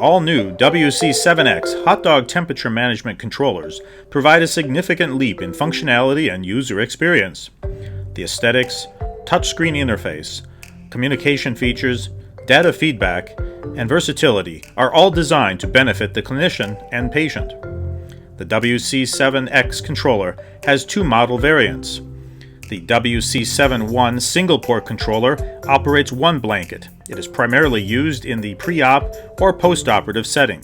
all-new WC7X HotDog temperature management controllers provide a significant leap in functionality and user experience. The aesthetics, touchscreen interface, communication features, data feedback, and versatility are all designed to benefit the clinician and patient. The WC7X controller has two model variants. The WC7-1 single-port controller operates one blanket. It is primarily used in the pre-op or post-operative setting.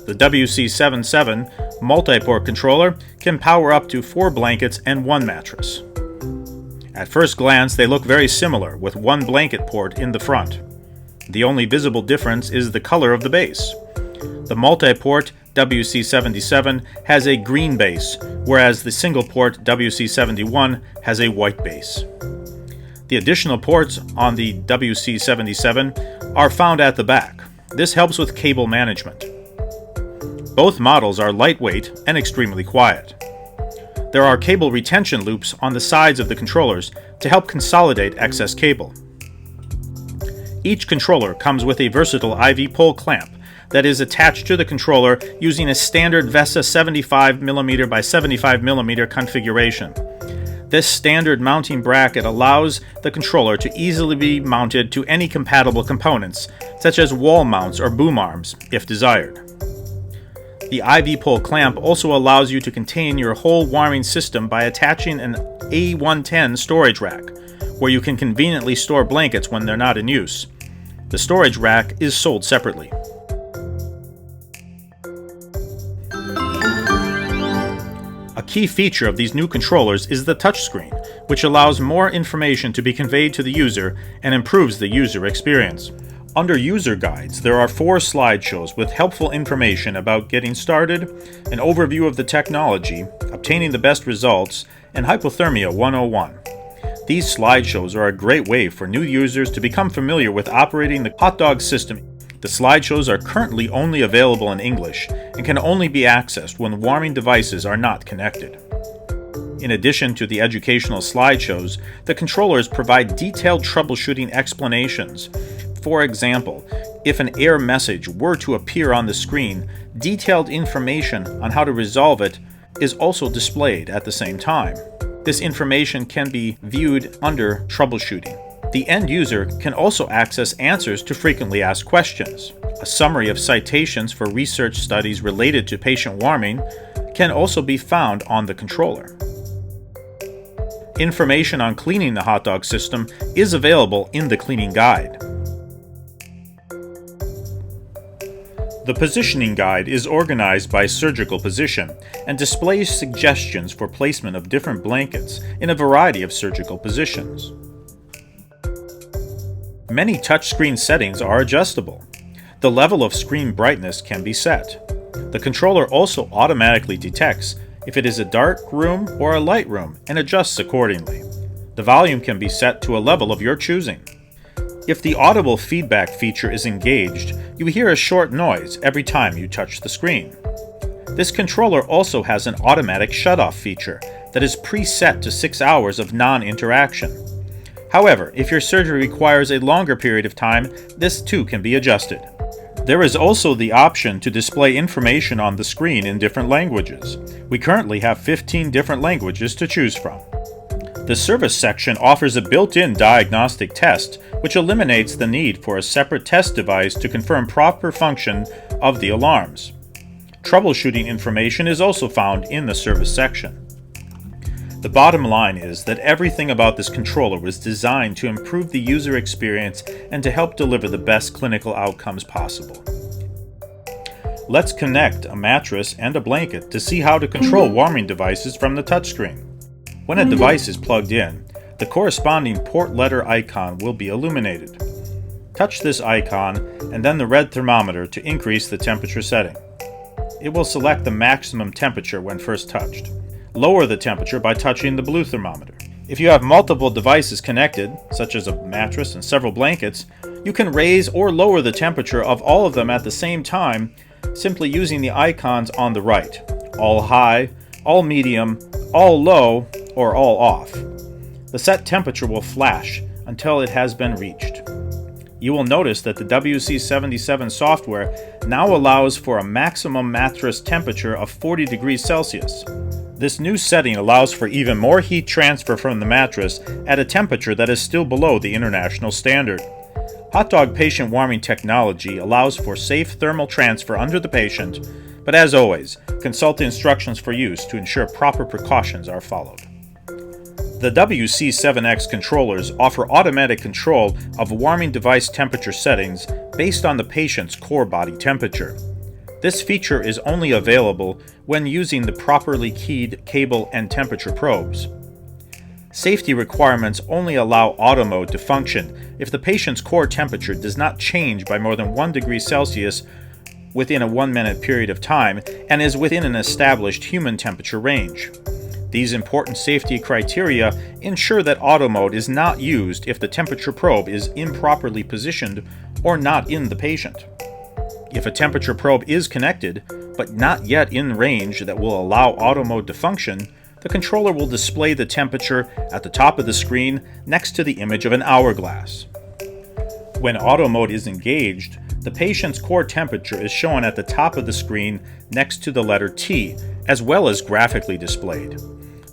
The WC7-7 multi-port controller can power up to 4 blankets and 1 mattress. At first glance, they look very similar, with one blanket port in the front. The only visible difference is the color of the base. The multi-port WC77 has a green base, whereas the single-port WC71 has a white base. The additional ports on the WC77 are found at the back. This helps with cable management. Both models are lightweight and extremely quiet. There are cable retention loops on the sides of the controllers to help consolidate excess cable. Each controller comes with a versatile IV pole clamp that is attached to the controller using a standard VESA 75mm by 75mm configuration. This standard mounting bracket allows the controller to easily be mounted to any compatible components, such as wall mounts or boom arms, if desired. The IV pole clamp also allows you to contain your whole warming system by attaching an A110 storage rack, where you can conveniently store blankets when they're not in use. The storage rack is sold separately. A key feature of these new controllers is the touchscreen, which allows more information to be conveyed to the user and improves the user experience. Under User Guides, there are 4 slideshows with helpful information about getting started, an overview of the technology, obtaining the best results, and Hypothermia 101. These slideshows are a great way for new users to become familiar with operating the HotDog system. The slideshows are currently only available in English and can only be accessed when warming devices are not connected. In addition to the educational slideshows, the controllers provide detailed troubleshooting explanations. For example, if an error message were to appear on the screen, detailed information on how to resolve it is also displayed at the same time. This information can be viewed under Troubleshooting. The end user can also access answers to frequently asked questions. A summary of citations for research studies related to patient warming can also be found on the controller. Information on cleaning the HotDog system is available in the cleaning guide. The positioning guide is organized by surgical position and displays suggestions for placement of different blankets in a variety of surgical positions. Many touchscreen settings are adjustable. The level of screen brightness can be set. The controller also automatically detects if it is a dark room or a light room and adjusts accordingly. The volume can be set to a level of your choosing. If the audible feedback feature is engaged, you hear a short noise every time you touch the screen. This controller also has an automatic shutoff feature that is preset to 6 hours of non-interaction. However, if your surgery requires a longer period of time, this too can be adjusted. There is also the option to display information on the screen in different languages. We currently have 15 different languages to choose from. The service section offers a built-in diagnostic test, which eliminates the need for a separate test device to confirm proper function of the alarms. Troubleshooting information is also found in the service section. The bottom line is that everything about this controller was designed to improve the user experience and to help deliver the best clinical outcomes possible. Let's connect a mattress and a blanket to see how to control warming devices from the touchscreen. When a device is plugged in, the corresponding port letter icon will be illuminated. Touch this icon and then the red thermometer to increase the temperature setting. It will select the maximum temperature when first touched. Lower the temperature by touching the blue thermometer. If you have multiple devices connected, such as a mattress and several blankets, you can raise or lower the temperature of all of them at the same time simply using the icons on the right: all high, all medium, all low, or all off. The set temperature will flash until it has been reached. You will notice that the WC77 software now allows for a maximum mattress temperature of 40 degrees Celsius. This new setting allows for even more heat transfer from the mattress at a temperature that is still below the international standard. HotDog patient warming technology allows for safe thermal transfer under the patient, but as always, consult the instructions for use to ensure proper precautions are followed. The WC7X controllers offer automatic control of warming device temperature settings based on the patient's core body temperature. This feature is only available when using the properly keyed cable and temperature probes. Safety requirements only allow auto mode to function if the patient's core temperature does not change by more than 1 degree Celsius within a 1-minute period of time and is within an established human temperature range. These important safety criteria ensure that auto mode is not used if the temperature probe is improperly positioned or not in the patient. If a temperature probe is connected, but not yet in range that will allow auto mode to function, the controller will display the temperature at the top of the screen next to the image of an hourglass. When auto mode is engaged, the patient's core temperature is shown at the top of the screen next to the letter T, as well as graphically displayed.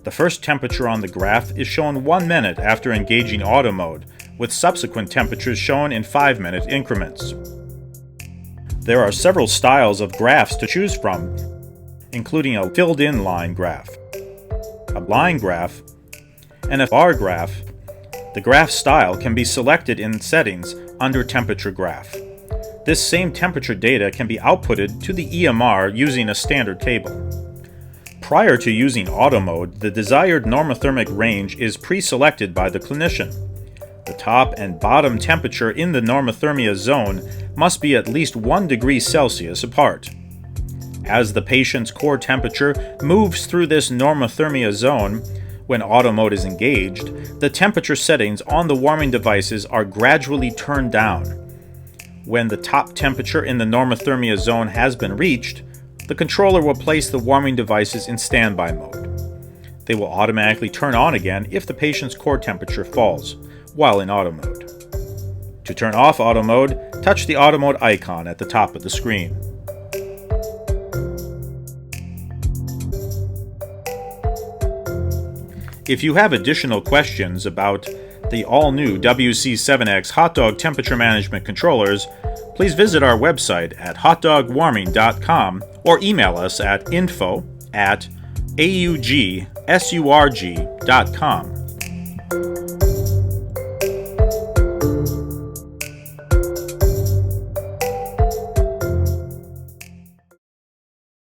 The first temperature on the graph is shown 1 minute after engaging auto mode, with subsequent temperatures shown in 5-minute increments. There are several styles of graphs to choose from, including a filled-in line graph, a line graph, and a bar graph. The graph style can be selected in Settings under Temperature Graph. This same temperature data can be outputted to the EMR using a standard cable. Prior to using auto mode, the desired normothermic range is pre-selected by the clinician. The top and bottom temperature in the normothermia zone must be at least 1 degree Celsius apart. As the patient's core temperature moves through this normothermia zone, when auto mode is engaged, the temperature settings on the warming devices are gradually turned down. When the top temperature in the normothermia zone has been reached, the controller will place the warming devices in standby mode. They will automatically turn on again if the patient's core temperature falls while in auto mode. To turn off auto mode, touch the auto mode icon at the top of the screen. If you have additional questions about the all-new WC7X HotDog temperature management controllers, please visit our website at hotdogwarming.com or email us at info@augsurg.com.